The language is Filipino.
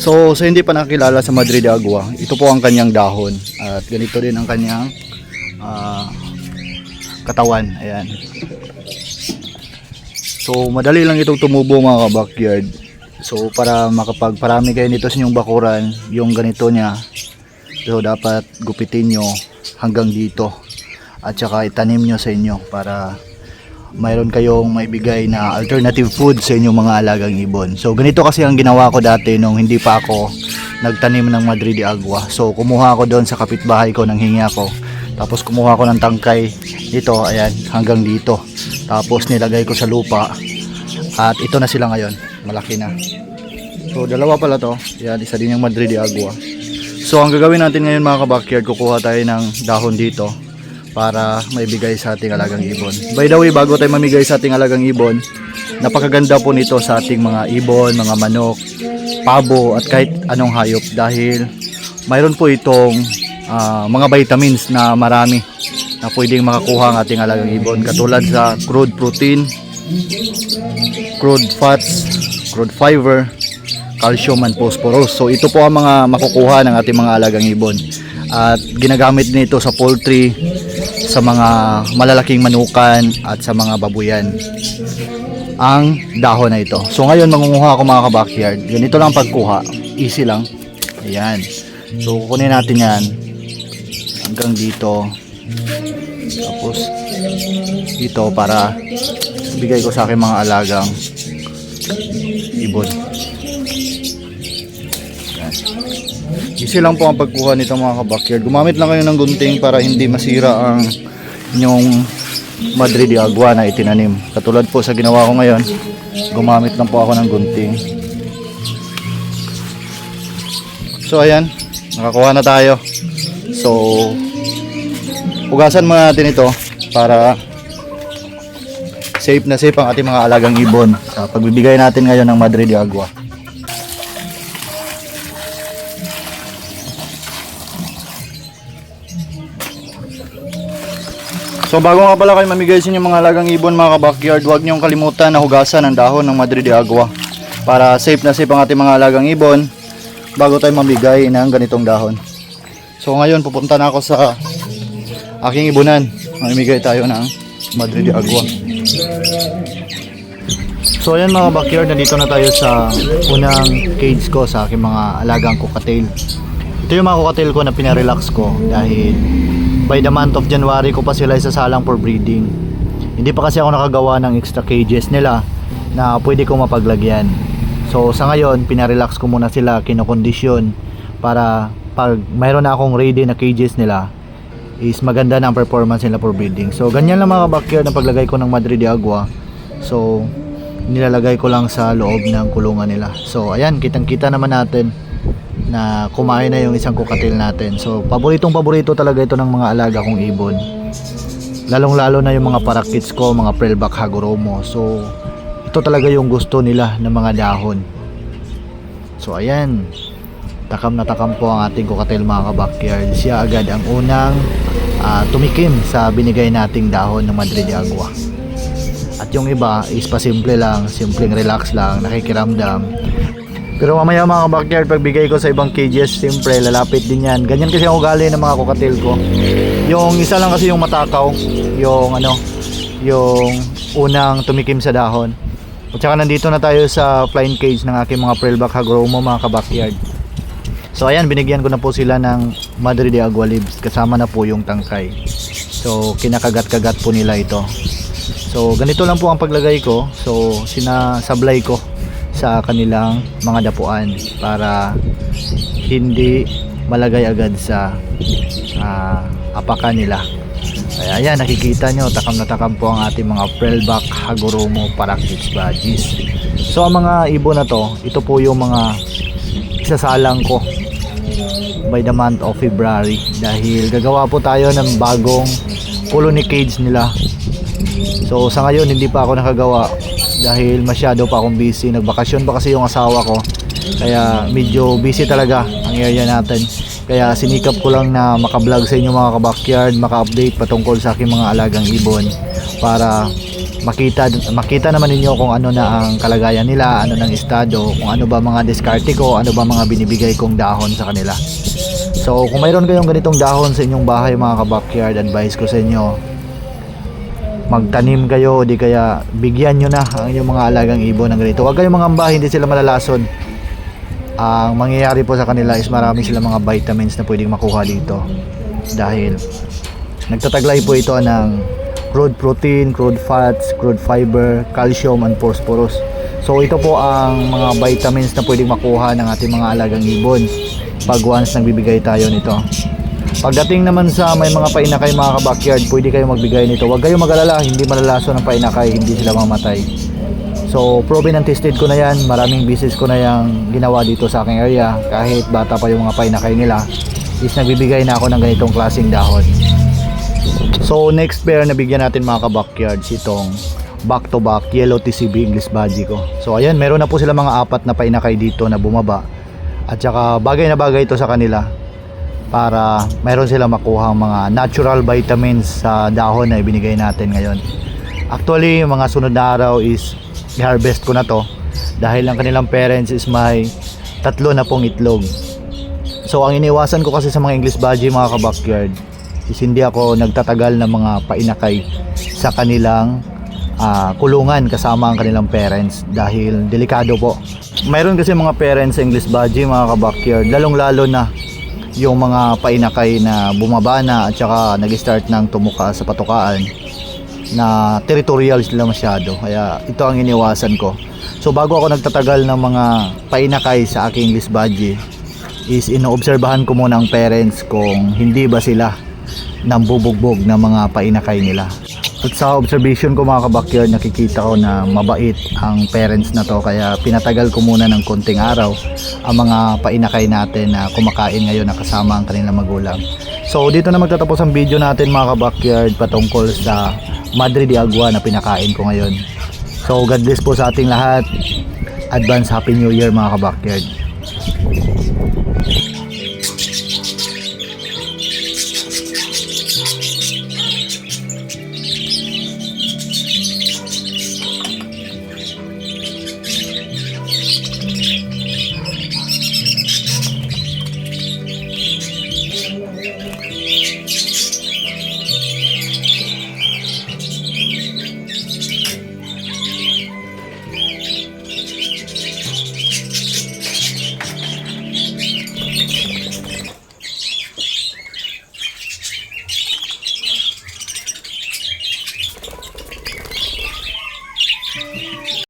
So sa hindi pa nakilala sa Madrid de Agua, ito po ang kanyang dahon at ganito din ang kanyang katawan. Ayan. So madali lang itong tumubo mga ka-backyard. So para makapagparami kayo nito sa inyong bakuran, yung ganito niya, so dapat gupitin nyo hanggang dito at saka itanim nyo sa inyo para mayroon kayong maibigay na alternative food sa inyong mga alagang ibon. So ganito kasi ang ginawa ko dati nung hindi pa ako nagtanim ng Madrid de Agua. So kumuha ako doon sa kapitbahay ko, nang hingi ako. Tapos kumuha ko ng tangkay dito, ayan, hanggang dito. Tapos nilagay ko sa lupa. At ito na sila ngayon, malaki na. So dalawa pala to. Yan, isa din yung Madrid de Agua. So ang gagawin natin ngayon mga ka-backyard, kukuha tayo ng dahon dito para maibigay sa ating alagang ibon. By the way, bago tayo mamigay sa ating alagang ibon, napakaganda po nito sa ating mga ibon, mga manok, pabo at kahit anong hayop dahil mayroon po itong mga vitamins na marami na pwedeng makakuha ang ating alagang ibon, katulad sa crude protein, crude fats, crude fiber, calcium and phosphorus. So ito po ang mga makukuha ng ating mga alagang ibon at ginagamit nito sa poultry, sa mga malalaking manukan at sa mga babuyan ang dahon na ito. So ngayon mangunguha ako mga ka-backyard. Ganito lang pagkuha, easy lang. Ayan. So kukunin natin yan hanggang dito, tapos dito para bigay ko sa aking mga alagang ibon. Ayan. Easy lang po ang pagkuha nito mga ka-backyard. Gumamit lang kayo ng gunting para hindi masira ang inyong Madrid de Agua na itinanim. Katulad po sa ginawa ko ngayon, gumamit lang po ako ng gunting. So ayan, nakakuha na tayo. So hugasan muna natin ito para safe na safe ang ating mga alagang ibon sa pagbibigay natin ngayon ng Madrid de Agua. So bago nga pala kayo mamigay sa inyong mga alagang ibon mga ka-backyard, huwag niyong kalimutan na hugasan ang dahon ng Madrid de Agua para safe na safe ang ating mga alagang ibon bago tayo mamigay ng ganitong dahon. So ngayon pupunta na ako sa aking ibunan, mamimigay tayo ng Madrid de Agua. So ayan mga backyard, nandito na tayo sa unang cage ko sa aking mga alagang cockatiel. Ito yung mga cockatiel ko na pinarelax ko dahil by the month of January ko pa sila isasalang for breeding. Hindi pa kasi ako nakagawa ng extra cages nila na pwede kong mapaglagyan. So sa ngayon, pinarelax ko muna sila, kinokondisyon para pag mayroon na akong ready na cages nila is maganda na ang performance nila for breeding. So ganyan lang mga backyard na paglagay ko ng Madrid de Agua. So nilalagay ko lang sa loob ng kulungan nila. So ayan, kitang kita naman natin na kumain na yung isang cockatiel natin. So paboritong paborito talaga ito ng mga alaga kong ibon, lalong lalo na yung mga parakits ko, mga Prellback Hagoromo. So ito talaga yung gusto nila ng mga dahon. So ayan, takam na takam po ang ating cockatiel mga ka-backyard. Siya agad ang unang tumikim sa binigay nating dahon ng Madrid de Agua. At yung iba is pasimple lang, simpleng relax lang, nakikiramdam. Pero mamaya mga ka-backyard, pagbigay ko sa ibang cages, siyempre lalapit din yan. Ganyan kasi ang ugali ng mga cockatiel ko. Yung isa lang kasi yung matakaw, yung yung unang tumikim sa dahon. At saka nandito na tayo sa flying cage ng aking mga Prellback Hagoromo mga ka-backyard. So ayan, binigyan ko na po sila ng Madrid de Agua leaves, kasama na po yung tangkay. So kinakagat-kagat po nila ito. So ganito lang po ang paglagay ko. So sinasablay ko sa kanilang mga dapuan para hindi malagay agad sa apakan nila. Kaya ayan, nakikita nyo, takam na takam po ang ating mga Prellback Hagoromo Parakits Budgies. So ang mga ibon na to, ito po yung mga isasalang ko by the month of February dahil gagawa po tayo ng bagong colony cage nila. So sa ngayon hindi pa ako nakagawa dahil masyado pa akong busy. Nagbakasyon pa kasi yung asawa ko, kaya medyo busy talaga ang area natin. Kaya sinikap ko lang na makablog sa inyo mga ka-backyard, maka-update patungkol sa aking mga alagang ibon para makita naman ninyo kung ano na ang kalagayan nila, ano ng estado, kung ano ba mga diskarte ko, ano ba mga binibigay kong dahon sa kanila. So kung mayroon kayong ganitong dahon sa inyong bahay mga ka-backyard, advice ko sa inyo, magtanim kayo, di kaya bigyan nyo na ang inyong mga alagang ibon ng ganito. Huwag kayong mangamba, hindi sila malalason. Ang mangyayari po sa kanila is marami silang mga vitamins na pwedeng makuha dito, dahil nagtataglay po ito ng crude protein, crude fats, crude fiber, calcium and phosphorus. So ito po ang mga vitamins na pwedeng makuha ng ating mga alagang ibon pag once nagbibigay tayo nito. Pagdating naman sa may mga painakay mga ka-backyard, pwede kayo magbigay nito. Huwag kayong mag-alala, hindi malalaso ng painakay, hindi sila mamatay. So proven and tested ko na yan, maraming beses ko na yung ginawa dito sa aking area. Kahit bata pa yung mga painakay nila, is nagbibigay na ako ng ganitong klaseng dahon. So next pair na bigyan natin mga ka-backyards, itong back to back yellow TCB English Badgie ko. So ayan, meron na po sila mga 4 na painakay dito na bumaba. At saka bagay na bagay ito sa kanila para mayroon sila makuha mga natural vitamins sa dahon na ibinigay natin ngayon. Actually, yung mga sunod na araw is i-harvest ko na to, dahil ang kanilang parents is may 3 na pong itlog. So ang iniwasan ko kasi sa mga English Badgie mga ka-backyard is hindi ako nagtatagal ng mga painakay sa kanilang kulungan kasama ang kanilang parents, dahil delikado po. Mayroon kasi mga parents sa English Badgie mga ka-backyard, lalong lalo na yung mga painakay na bumaba na at saka nag-start ng tumuka sa patukaan, na territorial sila masyado, kaya ito ang iniwasan ko. So bago ako nagtatagal ng mga painakay sa aking English Badgie is inoobserbahan ko muna ang parents kung hindi ba sila nambubugbog na mga painakay nila. At sa observation ko mga ka-backyard, nakikita ko na mabait ang parents na to, kaya pinatagal ko muna ng konting araw ang mga painakay natin na kumakain ngayon na kasama ang kanilang magulang. So dito na magtatapos ang video natin mga ka-backyard patungkol sa Madre de Agua na pinakain ko ngayon. So God bless po sa ating lahat. Advance Happy New Year mga ka-backyard.